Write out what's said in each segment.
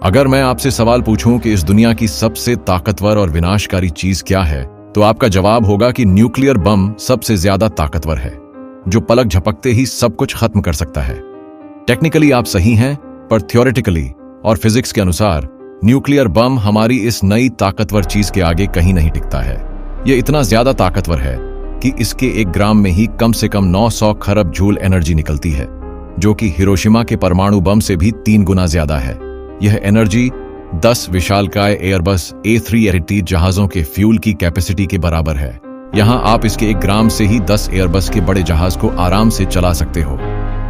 अगर मैं आपसे सवाल पूछूं कि इस दुनिया की सबसे ताकतवर और विनाशकारी चीज क्या है, तो आपका जवाब होगा कि न्यूक्लियर बम सबसे ज्यादा ताकतवर है, जो पलक झपकते ही सब कुछ खत्म कर सकता है। टेक्निकली आप सही हैं, पर थ्योरेटिकली और फिजिक्स के अनुसार न्यूक्लियर बम हमारी इस नई ताकतवर चीज के आगे कहीं नहीं टिकता है। यह इतना ज्यादा ताकतवर है कि इसके 1 ग्राम में ही कम से कम 900 खरब जूल एनर्जी निकलती है, जो कि हिरोशिमा के परमाणु बम से भी 3 गुना ज्यादा है। यह एनर्जी 10 विशालकाय एयरबस A380 जहाजों के फ्यूल की कैपेसिटी के बराबर है। यहां आप इसके 1 ग्राम से ही 10 एयरबस के बड़े जहाज को आराम से चला सकते हो।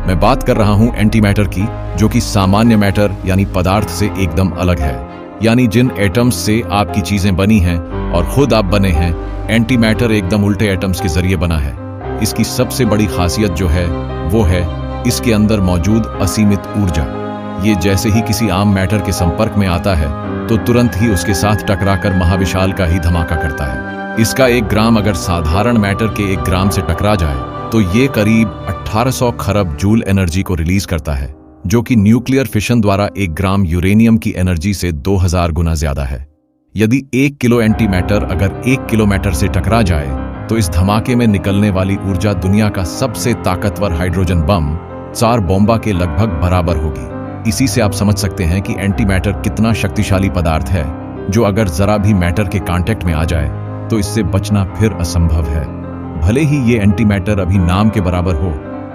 मैं बात कर रहा हूं एंटी मैटर की, जो कि सामान्य मैटर यानी पदार्थ से एकदम अलग है। यानी जिन एटम्स से आपकी चीजें बनी हैं और खुद आप बने हैं, एंटी मैटर एकदम उल्टे एटम्स के जरिए बना है। इसकी सबसे बड़ी खासियत जो है वो है इसके अंदर मौजूद असीमित ऊर्जा। ये जैसे ही किसी आम मैटर के संपर्क में आता है तो तुरंत ही उसके साथ टकराकर महाविशाल का ही धमाका करता है। इसका 1 ग्राम अगर साधारण मैटर के 1 ग्राम से टकरा जाए तो ये करीब 1800 खरब जूल एनर्जी को रिलीज करता है, जो कि न्यूक्लियर फिशन द्वारा 1 ग्राम यूरेनियम की एनर्जी से 2000 गुना ज्यादा है। यदि 1 किलो एंटी मैटर अगर 1 किलोमीटर से टकरा जाए तो इस धमाके में निकलने वाली ऊर्जा दुनिया का सबसे ताकतवर हाइड्रोजन बम 4 बॉम्बा के लगभग बराबर होगी। इसी से आप समझ सकते हैं कि एंटी मैटर कितना शक्तिशाली पदार्थ है, जो अगर जरा भी मैटर के कांटेक्ट में आ जाए तो इससे बचना फिर असंभव है। भले ही ये एंटी मैटर अभी नाम के बराबर हो,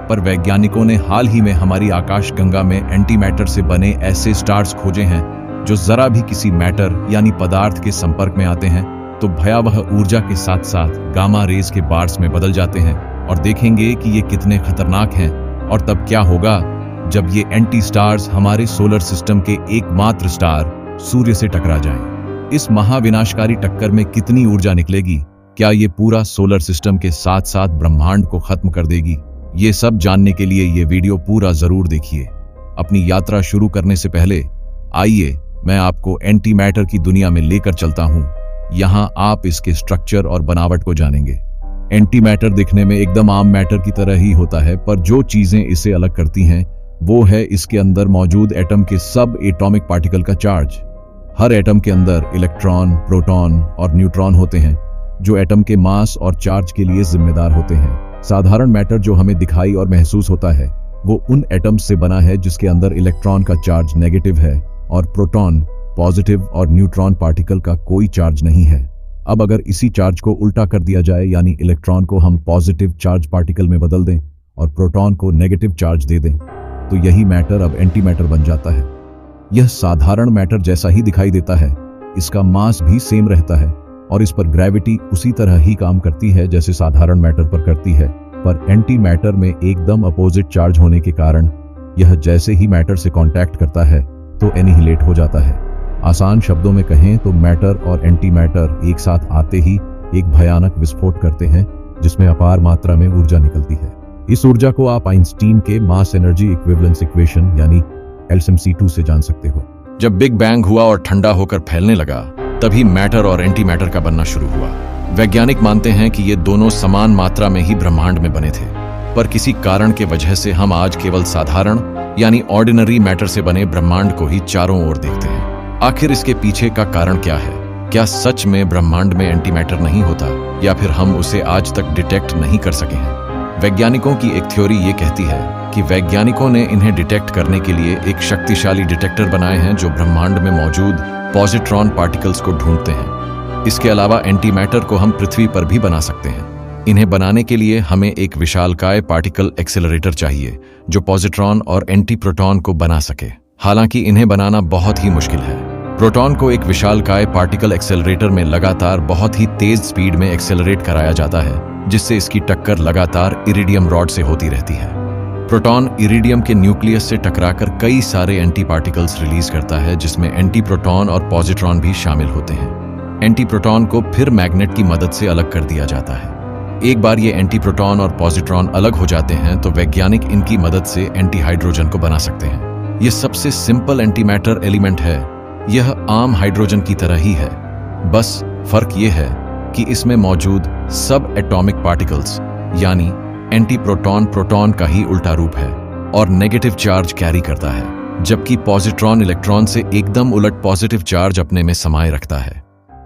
पर वैज्ञानिकों ने हाल ही में हमारी आकाशगंगा में एंटी मैटर से बने ऐसे स्टार्स खोजे हैं जो जरा भी किसी मैटर यानी पदार्थ के संपर्क में आते हैं तो भयावह ऊर्जा के साथ साथ गामा रेज के बार्स में बदल जाते हैं। और देखेंगे कि ये कितने खतरनाक हैं। और तब क्या होगा जब ये एंटी स्टार्स हमारे सोलर सिस्टम के एकमात्र स्टार सूर्य से टकरा जाएं। इस महाविनाशकारी टक्कर में कितनी ऊर्जा निकलेगी? क्या ये पूरा सोलर सिस्टम के साथ साथ ब्रह्मांड को खत्म कर देगी? ये सब जानने के लिए ये वीडियो पूरा जरूर देखिए। अपनी यात्रा शुरू करने से पहले आइए मैं आपको एंटी मैटर की दुनिया में लेकर चलता हूं। यहां आप इसके स्ट्रक्चर और बनावट को जानेंगे। एंटी मैटर दिखने में एकदम आम मैटर की तरह ही होता है, पर जो चीजें इसे अलग करती हैं वो है इसके अंदर मौजूद एटम के सब एटॉमिक पार्टिकल का चार्ज। हर एटम के अंदर इलेक्ट्रॉन, प्रोटॉन और न्यूट्रॉन होते हैं, जो एटम के मास और चार्ज के लिए जिम्मेदार होते हैं। साधारण मैटर जो हमें दिखाई और महसूस होता है वो उन एटम्स से बना है जिसके अंदर इलेक्ट्रॉन का चार्ज नेगेटिव है और प्रोटॉन पॉजिटिव और न्यूट्रॉन पार्टिकल का कोई चार्ज नहीं है। अब अगर इसी चार्ज को उल्टा कर दिया जाए, यानी इलेक्ट्रॉन को हम पॉजिटिव चार्ज पार्टिकल में बदल दें और प्रोटॉन को नेगेटिव चार्ज दे दें, तो यही मैटर अब एंटी मैटर बन जाता है। यह साधारण मैटर जैसा ही दिखाई देता है, इसका मास भी सेम रहता है और इस पर ग्रेविटी उसी तरह ही काम करती है जैसे साधारण मैटर पर करती है, पर एंटी मैटर में एकदम अपोजिट चार्ज होने के कारण यह जैसे ही मैटर से कांटेक्ट करता है तो एनिहिलेट हो जाता है। आसान शब्दों में कहें तो मैटर और एंटी मैटर एक साथ आते ही एक भयानक विस्फोट करते हैं, जिसमें अपार मात्रा में ऊर्जा निकलती है। इस ऊर्जा को आप आइंस्टीन के मास एनर्जी इक्विवेलेंस इक्वेशन यानी LMC2 से जान सकते हो। जब बिग बैंग हुआ और ठंडा होकर फैलने लगा, तभी मैटर और एंटी मैटर का बनना शुरू हुआ। वैज्ञानिक मानते हैं कि ये दोनों समान मात्रा में ही ब्रह्मांड में बने थे, पर किसी कारण के वजह से हम आज केवल साधारण यानी ऑर्डिनरी मैटर से बने ब्रह्मांड को ही चारों ओर देखते हैं। आखिर इसके पीछे का कारण क्या है? क्या सच में ब्रह्मांड में एंटी मैटर नहीं होता, या फिर हम उसे आज तक डिटेक्ट नहीं कर सके हैं? वैज्ञानिकों की एक थ्योरी ये कहती है कि वैज्ञानिकों ने इन्हें डिटेक्ट करने के लिए एक शक्तिशाली डिटेक्टर बनाए हैं जो ब्रह्मांड में मौजूद पॉजिट्रॉन पार्टिकल्स को ढूंढते हैं। इसके अलावा एंटी मैटर को हम पृथ्वी पर भी बना सकते हैं। इन्हें बनाने के लिए हमें एक विशालकाय पार्टिकल एक्सेलरेटर चाहिए जो पॉजिट्रॉन और एंटी प्रोटॉन को बना सके। हालांकि इन्हें बनाना बहुत ही मुश्किल है। प्रोटॉन को एक विशालकाय पार्टिकल एक्सेलरेटर में लगातार बहुत ही तेज स्पीड में एक्सेलरेट कराया जाता है, जिससे इसकी टक्कर लगातार इरिडियम रॉड से होती रहती है। प्रोटॉन इरिडियम के न्यूक्लियस से टकराकर कई सारे एंटी पार्टिकल्स रिलीज करता है, जिसमें एंटी प्रोटॉन और पॉजिट्रॉन भी शामिल होते हैं। एंटी प्रोटॉन को फिर मैग्नेट की मदद से अलग कर दिया जाता है। एक बार ये एंटी प्रोटॉन और पॉजिट्रॉन अलग हो जाते हैं तो वैज्ञानिक इनकी मदद से एंटी हाइड्रोजन को बना सकते हैं। यह सबसे सिंपल एंटी मैटर एलिमेंट है। यह आम हाइड्रोजन की तरह ही है, बस फर्क यह है कि इसमें मौजूद सब एटॉमिक पार्टिकल्स यानी एंटी प्रोटॉन प्रोटॉन का ही उल्टा रूप है और नेगेटिव चार्ज कैरी करता है। जबकि पॉजिट्रॉन इलेक्ट्रॉन से एकदम उलट पॉजिटिव चार्ज अपने में समाये रखता है।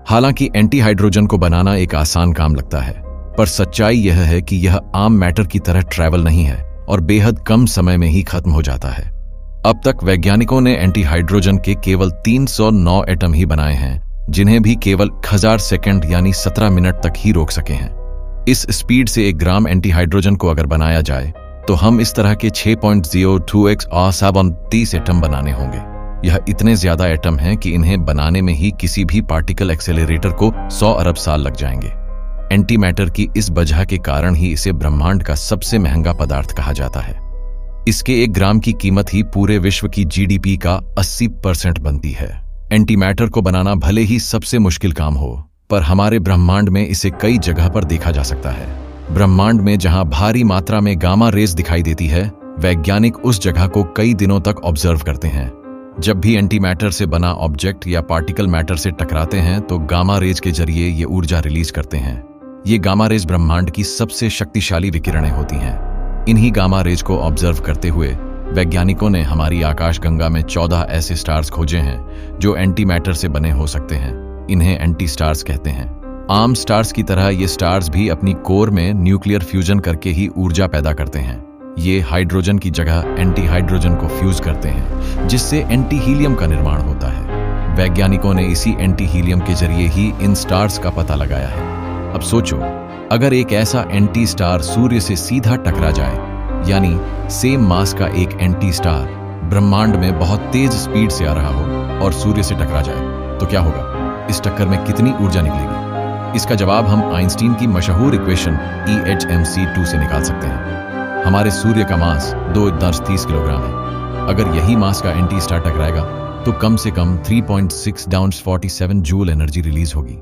हालांकि एंटी हाइड्रोजन को बनाना एक आसान काम लगता है, पर सच्चाई यह है कि यह आम मैटर की तरह ट्रैवल नहीं है और बेहद कम समय में ही खत्म हो जाता है। अब तक वैज्ञानिकों ने एंटी हाइड्रोजन के केवल 309 एटम ही बनाए हैं, जिन्हें भी केवल 1000 सेकंड यानी 17 मिनट तक ही रोक सके हैं। इस स्पीड से 1 ग्राम एंटी हाइड्रोजन को अगर बनाया जाए तो हम इस तरह के 6.02x और 37 एटम बनाने होंगे। यह इतने ज्यादा एटम हैं कि इन्हें बनाने में ही किसी भी पार्टिकल एक्सेलरेटर को 100 अरब साल लग जाएंगे। एंटी मैटर की इस वजह के कारण ही इसे ब्रह्मांड का सबसे महंगा पदार्थ कहा जाता है। इसके 1 ग्राम की कीमत ही पूरे विश्व की जीडीपी का 80% बनती है। एंटी मैटर को बनाना भले ही सबसे मुश्किल काम हो, पर हमारे ब्रह्मांड में इसे कई जगह पर देखा जा सकता है। ब्रह्मांड में जहां भारी मात्रा में गामा रेज दिखाई देती है, वैज्ञानिक उस जगह को कई दिनों तक ऑब्जर्व करते हैं। जब भी एंटी मैटर से बना ऑब्जेक्ट या पार्टिकल मैटर से टकराते हैं तो गामा रेज के जरिए ये ऊर्जा रिलीज करते हैं। ये गामा रेज ब्रह्मांड की सबसे शक्तिशाली विकिरणें होती हैं। इन्हीं गामा रेज को ऑब्जर्व करते हुए वैज्ञानिकों ने हमारी आकाशगंगा में 14 ऐसे स्टार्स खोजे हैं जो एंटी मैटर से बने हो सकते हैं। इन्हें एंटी स्टार्स कहते हैं। आम स्टार्स की तरह ये स्टार्स भी अपनी कोर में न्यूक्लियर फ्यूजन करके ही ऊर्जा पैदा करते हैं। ये हाइड्रोजन की जगह एंटी हाइड्रोजन को फ्यूज करते हैं, जिससे एंटी हीलियम का निर्माण होता है। वैज्ञानिकों ने इसी एंटी हीलियम के जरिए ही इन स्टार्स का पता लगाया है। अब सोचो, अगर एक ऐसा एंटी स्टार सूर्य से सीधा टकरा जाए, यानी सेम मास का एक एंटी स्टार ब्रह्मांड में बहुत तेज स्पीड से आ रहा हो और सूर्य से टकरा जाए, तो क्या होगा? इस टक्कर में कितनी ऊर्जा निकलेगी? इसका जवाब हम आइंस्टीन की मशहूर इक्वेशन EHmc2 से निकाल सकते हैं। हमारे सूर्य का मास 2.30 किलोग्राम है। अगर यही मास का एंटी स्टार टकराएगा तो कम से कम 3.6 जूल एनर्जी रिलीज होगी।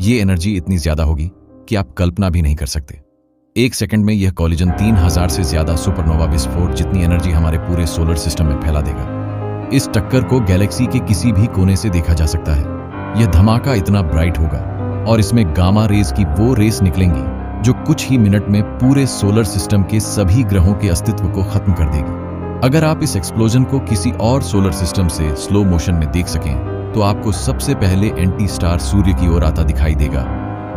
ये एनर्जी इतनी ज्यादा होगी कि आप कल्पना भी नहीं कर सकते। 1 सेकंड में यह कॉलिजन 3000 से ज्यादा सुपरनोवा विस्फोट जितनी एनर्जी हमारे पूरे सोलर सिस्टम में फैला देगा। इस टक्कर को गैलेक्सी के किसी भी कोने से देखा जा सकता है। यह धमाका इतना ब्राइट होगा और इसमें गामा रेज की वो रेस निकलेंगी जो कुछ ही मिनट में पूरे सोलर सिस्टम के सभी ग्रहों के अस्तित्व को खत्म कर देगी। अगर आप इस एक्सप्लोजन को किसी और सोलर सिस्टम से स्लो मोशन में देख सकें तो आपको सबसे पहले एंटी स्टार सूर्य की ओर आता दिखाई देगा,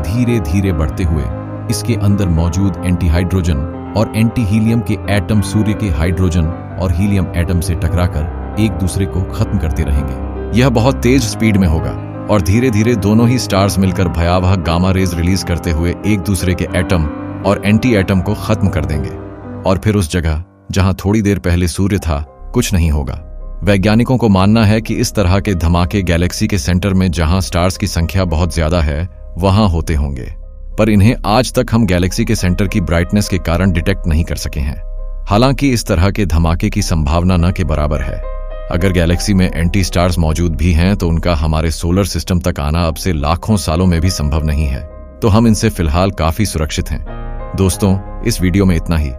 धीरे धीरे बढ़ते हुए। इसके अंदर मौजूद एंटी हाइड्रोजन और एंटी हीलियम के एटम सूर्य के हाइड्रोजन और हीलियम एटम से टकराकर एक दूसरे को खत्म करते रहेंगे। यह बहुत तेज स्पीड में होगा और धीरे धीरे दोनों ही स्टार्स मिलकर भयावह गामा रेज रिलीज करते हुए एक दूसरे के एटम और एंटी एटम को खत्म कर देंगे। और फिर उस जगह जहां थोड़ी देर पहले सूर्य था, कुछ नहीं होगा। वैज्ञानिकों को मानना है कि इस तरह के धमाके गैलेक्सी के सेंटर में जहां स्टार्स की संख्या बहुत ज्यादा है वहां होते होंगे, पर इन्हें आज तक हम गैलेक्सी के सेंटर की ब्राइटनेस के कारण डिटेक्ट नहीं कर सके हैं। हालांकि इस तरह के धमाके की संभावना न के बराबर है। अगर गैलेक्सी में एंटी स्टार्स मौजूद भी हैं तो उनका हमारे सोलर सिस्टम तक आना अब से लाखों सालों में भी संभव नहीं है, तो हम इनसे फिलहाल काफी सुरक्षित हैं। दोस्तों, इस वीडियो में इतना ही।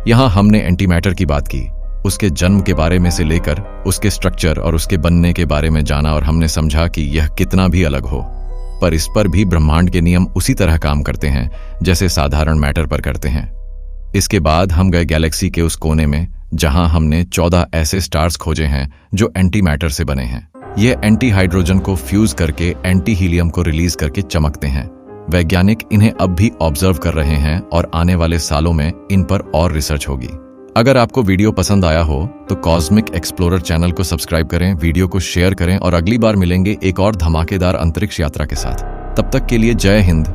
यहाँ हमने एंटी मैटर की बात की, उसके जन्म के बारे में से लेकर उसके स्ट्रक्चर और उसके बनने के बारे में जाना, और हमने समझा कि यह कितना भी अलग हो, पर इस पर भी ब्रह्मांड के नियम उसी तरह काम करते हैं जैसे साधारण मैटर पर करते हैं। इसके बाद हम गए गैलेक्सी के उस कोने में जहां हमने 14 ऐसे स्टार्स खोजे हैं जो एंटी मैटर से बने हैं। ये एंटी हाइड्रोजन को फ्यूज करके एंटी हीलियम को रिलीज करके चमकते हैं। वैज्ञानिक इन्हें अब भी ऑब्जर्व कर रहे हैं और आने वाले सालों में इन पर और रिसर्च होगी। अगर आपको वीडियो पसंद आया हो तो कॉस्मिक एक्सप्लोरर चैनल को सब्सक्राइब करें, वीडियो को शेयर करें और अगली बार मिलेंगे एक और धमाकेदार अंतरिक्ष यात्रा के साथ। तब तक के लिए जय हिंद,